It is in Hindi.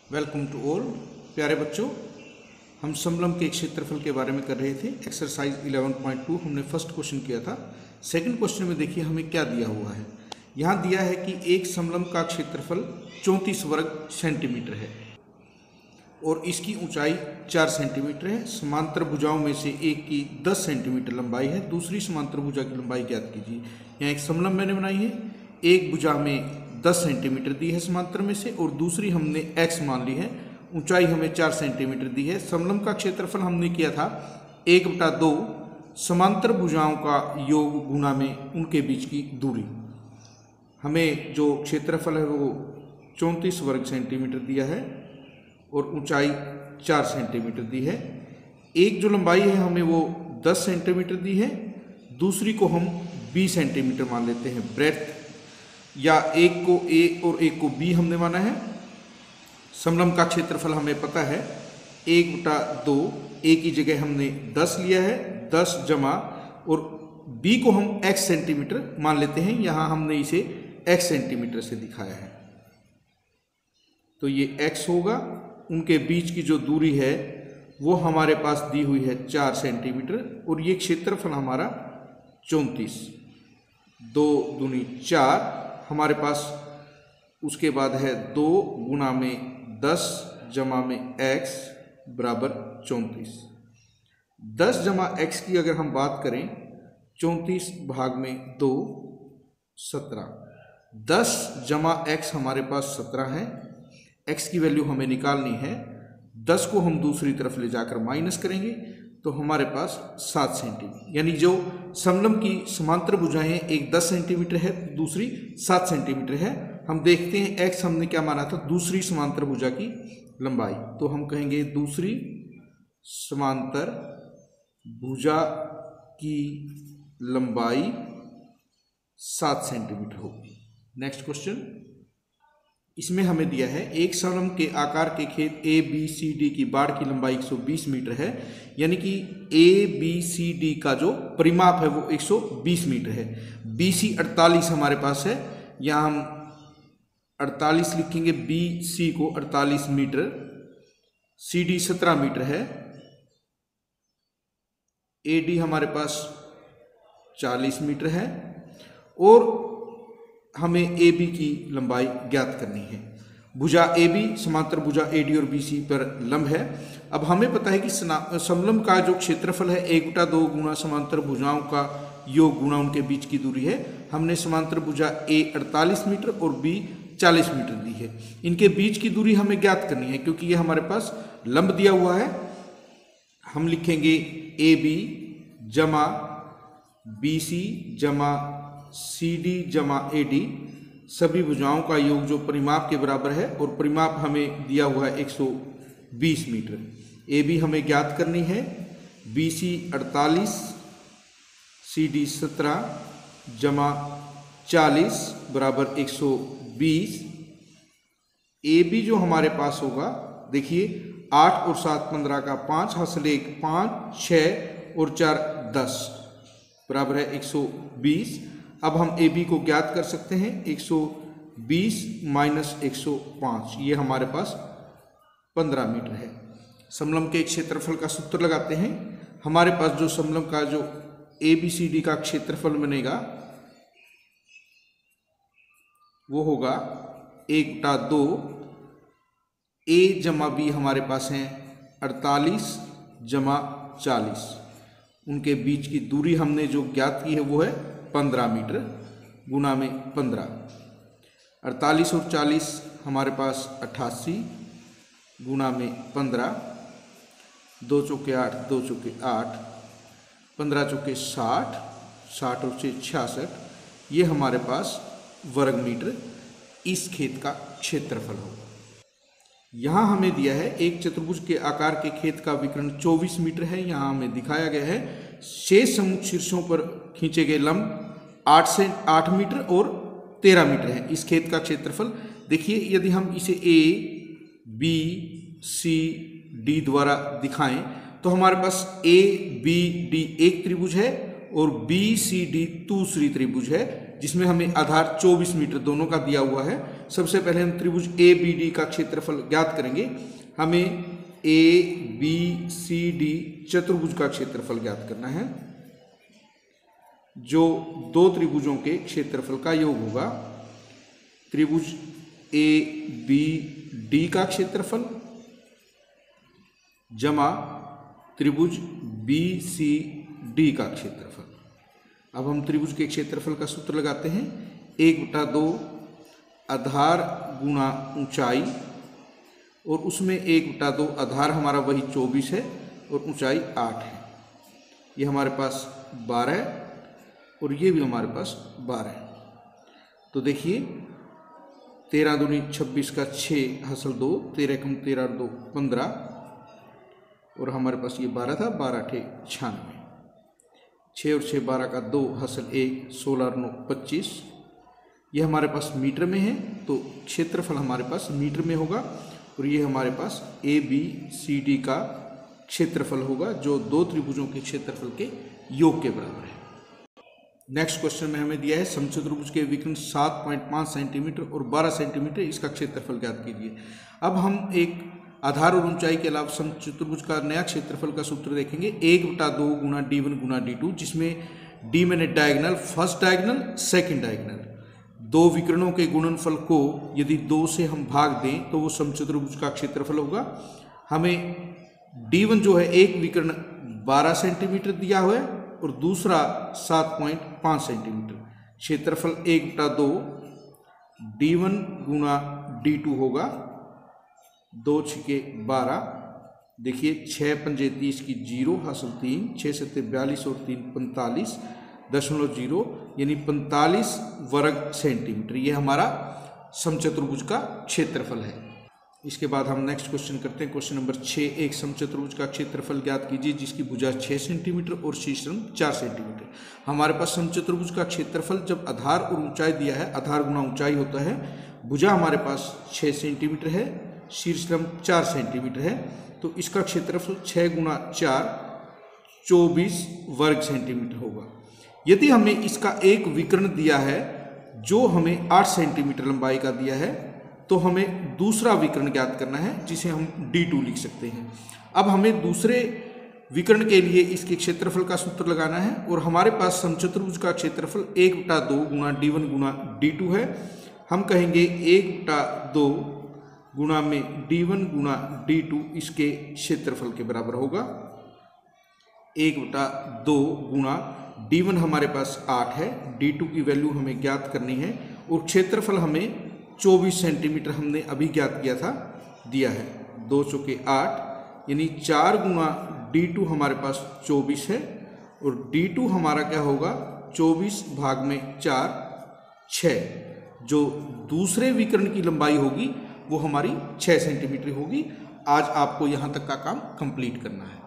Welcome to all. प्यारे बच्चों, हम समलंब के क्षेत्रफल के बारे में कर रहे थे। एक्सरसाइज 11.2 हमने फर्स्ट क्वेश्चन किया था। सेकंड क्वेश्चन में देखिए हमें क्या दिया हुआ है। यहाँ दिया है कि एक समलंब का क्षेत्रफल 34 वर्ग सेंटीमीटर है और इसकी ऊंचाई 4 सेंटीमीटर है। समांतर भुजाओं में से एक की 10 सेंटीमीटर लंबाई है। दूसरी समांतर भुजा की लंबाई ज्ञात कीजिए। यहाँ एक समलंब मैंने बनाई है, एक भुजा में 10 सेंटीमीटर दी है समांतर में से और दूसरी हमने x मान ली है। ऊंचाई हमें 4 सेंटीमीटर दी है। समलंब का क्षेत्रफल हमने किया था 1/2 समांतर भुजाओं का योग गुणा में उनके बीच की दूरी। हमें जो क्षेत्रफल है वो 34 वर्ग सेंटीमीटर दिया है और ऊंचाई 4 सेंटीमीटर दी है। एक जो लंबाई है हमें वो 10 सेंटीमीटर दी है, दूसरी को हम 20 सेंटीमीटर मान लेते हैं ब्रेड्थ, या एक को ए और एक को बी हमने माना है। समलंब का क्षेत्रफल हमें पता है 1/2, ए की जगह हमने 10 लिया है, 10 जमा और बी को हम x सेंटीमीटर मान लेते हैं। यहाँ हमने इसे x सेंटीमीटर से दिखाया है, तो ये x होगा। उनके बीच की जो दूरी है वो हमारे पास दी हुई है 4 सेंटीमीटर और ये क्षेत्रफल हमारा 34, 2 दूनी 4 हमारे पास। उसके बाद है 2 गुणा में 10 जमा में x बराबर 34। 10 जमा x की अगर हम बात करें, 34 भाग में 2 17। 10 जमा x हमारे पास 17 है। x की वैल्यू हमें निकालनी है। 10 को हम दूसरी तरफ ले जाकर माइनस करेंगे तो हमारे पास 7 सेंटीमीटर, यानी जो समलंब की समांतर भुजाएं हैं, एक 10 सेंटीमीटर है, दूसरी 7 सेंटीमीटर है। हम देखते हैं x हमने क्या माना था, दूसरी समांतर भुजा की लंबाई, तो हम कहेंगे दूसरी समांतर भुजा की लंबाई 7 सेंटीमीटर होगी। नेक्स्ट क्वेश्चन, इसमें हमें दिया है एक समलंब के आकार के खेत ए बी सी डी की बाड़ की लंबाई 120 मीटर है, यानी कि ए बी सी डी का जो परिमाप है वो 120 मीटर है। बी सी 48 हमारे पास है, यहाँ हम 48 लिखेंगे। बी सी को 48 मीटर, सी डी 17 मीटर है, ए डी हमारे पास 40 मीटर है और हमें ए बी की लंबाई ज्ञात करनी है। भुजा ए बी समांतर भुजा ए डी और बी सी पर लंब है। अब हमें पता है कि समलंब का जो क्षेत्रफल है 1/2 गुणा समांतर भुजाओं का योग गुणा उनके बीच की दूरी है। हमने समांतर भुजा ए 48 मीटर और बी 40 मीटर दी है। इनके बीच की दूरी हमें ज्ञात करनी है क्योंकि ये हमारे पास लंब दिया हुआ है। हम लिखेंगे ए बी जमा बी सी जमा सी डी जमा ए डी, सभी भुजाओं का योग जो परिमाप के बराबर है और परिमाप हमें दिया हुआ है 120 मीटर। ए बी हमें ज्ञात करनी है, बी सी 48 सी डी 17 जमा 40 बराबर 120। ए बी जो हमारे पास होगा, देखिए 8 और 7 15 का 5 हासिल 1 5 6 और 4 10 बराबर है 120। अब हम ए बी को ज्ञात कर सकते हैं, 120 माइनस 105, ये हमारे पास 15 मीटर है। समलंब के क्षेत्रफल का सूत्र लगाते हैं। हमारे पास जो समलंब का जो ए बी सी डी का क्षेत्रफल बनेगा वो होगा 1/2 ए जमा बी हमारे पास है 48 जमा 40। उनके बीच की दूरी हमने जो ज्ञात की है वो है 15 मीटर गुना में 15। 48 और 40 हमारे पास 88 गुना में 15, 2 चौके 8 2 चौके 8, 15 चौके 60, 60 और 6 66, ये हमारे पास वर्ग मीटर इस खेत का क्षेत्रफल होगा। यहाँ हमें दिया है एक चतुर्भुज के आकार के खेत का विकर्ण 24 मीटर है। यहाँ हमें दिखाया गया है शेष सम्मुख शीर्षों पर खींचे गए लंब 8 मीटर और 13 मीटर है। इस खेत का क्षेत्रफल देखिए, यदि हम इसे ए बी सी डी द्वारा दिखाएं तो हमारे पास ए बी डी एक त्रिभुज है और बी सी डी दूसरी त्रिभुज है, जिसमें हमें आधार 24 मीटर दोनों का दिया हुआ है। सबसे पहले हम त्रिभुज ए बी डी का क्षेत्रफल ज्ञात करेंगे। हमें ए बी सी डी चतुर्भुज का क्षेत्रफल ज्ञात करना है, जो दो त्रिभुजों के क्षेत्रफल का योग होगा। त्रिभुज ए बी डी का क्षेत्रफल जमा त्रिभुज बी सी डी का क्षेत्रफल। अब हम त्रिभुज के क्षेत्रफल का सूत्र लगाते हैं, 1/2 आधार गुणा ऊंचाई, और उसमें 1/2 आधार हमारा वही 24 है और ऊंचाई 8 है। ये हमारे पास 12 और ये भी हमारे पास 12 है। तो देखिए 13 दूनी 26 का 6 हासिल 2, 13 कम 13 2 15, और हमारे पास ये 12 था, 12 8 96, 6 और 6 12 का 2 हासिल 1, 16 और 9 25। ये हमारे पास मीटर में है, तो क्षेत्रफल हमारे पास मीटर में होगा, और ये हमारे पास ए बी सी डी का क्षेत्रफल होगा, जो दो त्रिभुजों के क्षेत्रफल के योग के बराबर है। नेक्स्ट क्वेश्चन में हमें दिया है समचतुर्भुज के विकर्ण 7.5 सेंटीमीटर और 12 सेंटीमीटर, इसका क्षेत्रफल ज्ञात कीजिए। अब हम एक आधार और ऊंचाई के अलावा समचतुर्भुज का नया क्षेत्रफल का सूत्र देखेंगे, 1/2 गुणा d1 गुणा d2, जिसमें d मैंने diagonal, first diagonal, second diagonal, दो विकर्णों के गुणनफल को यदि 2 से हम भाग दें तो वो समचतुर्भुज का क्षेत्रफल होगा। हमें d1 जो है एक विकर्ण 12 सेंटीमीटर दिया हुआ है और दूसरा 7.5 सेंटीमीटर। क्षेत्रफल 1/2 d1 गुणा d2 होगा, 2 छके 12, देखिए 6 पंजे 30 की 0 हासिल 3, 6 7 42 और 3 45.0, यानी 45 वर्ग सेंटीमीटर। ये हमारा समचतुर्भुज का क्षेत्रफल है। इसके बाद हम नेक्स्ट क्वेश्चन करते हैं, क्वेश्चन नंबर 6। एक समचतुर्भुज का क्षेत्रफल ज्ञात कीजिए जिसकी भुजा 6 सेंटीमीटर और शीर्षम 4 सेंटीमीटर। हमारे पास समचतुर्भुज का क्षेत्रफल जब आधार और ऊंचाई दिया है, आधार गुणा ऊंचाई होता है, भुजा हमारे पास 6 सेंटीमीटर है, शीर्षम 4 सेंटीमीटर है, तो इसका क्षेत्रफल 6 गुणा 4 24 वर्ग सेंटीमीटर होगा। यदि हमें इसका एक विकर्ण दिया है जो हमें 8 सेंटीमीटर लंबाई का दिया है, तो हमें दूसरा विकर्ण ज्ञात करना है जिसे हम d2 लिख सकते हैं। अब हमें दूसरे विकर्ण के लिए इसके क्षेत्रफल का सूत्र लगाना है, और हमारे पास समचतुर्भुज का क्षेत्रफल 1/2 गुणा d1 गुणा d2 है। हम कहेंगे 1/2 गुणा में d1 गुणा d2 इसके क्षेत्रफल के बराबर होगा। 1/2 गुणा d1 हमारे पास 8 है, d2 की वैल्यू हमें ज्ञात करनी है, और क्षेत्रफल हमें 24 सेंटीमीटर हमने अभी ज्ञात किया था, दिया है। 2 चौके 8, यानी 4 गुणा d2 हमारे पास 24 है, और d2 हमारा क्या होगा 24 भाग में 4 6। जो दूसरे विकर्ण की लंबाई होगी वो हमारी 6 सेंटीमीटर होगी। आज आपको यहाँ तक का काम कंप्लीट करना है।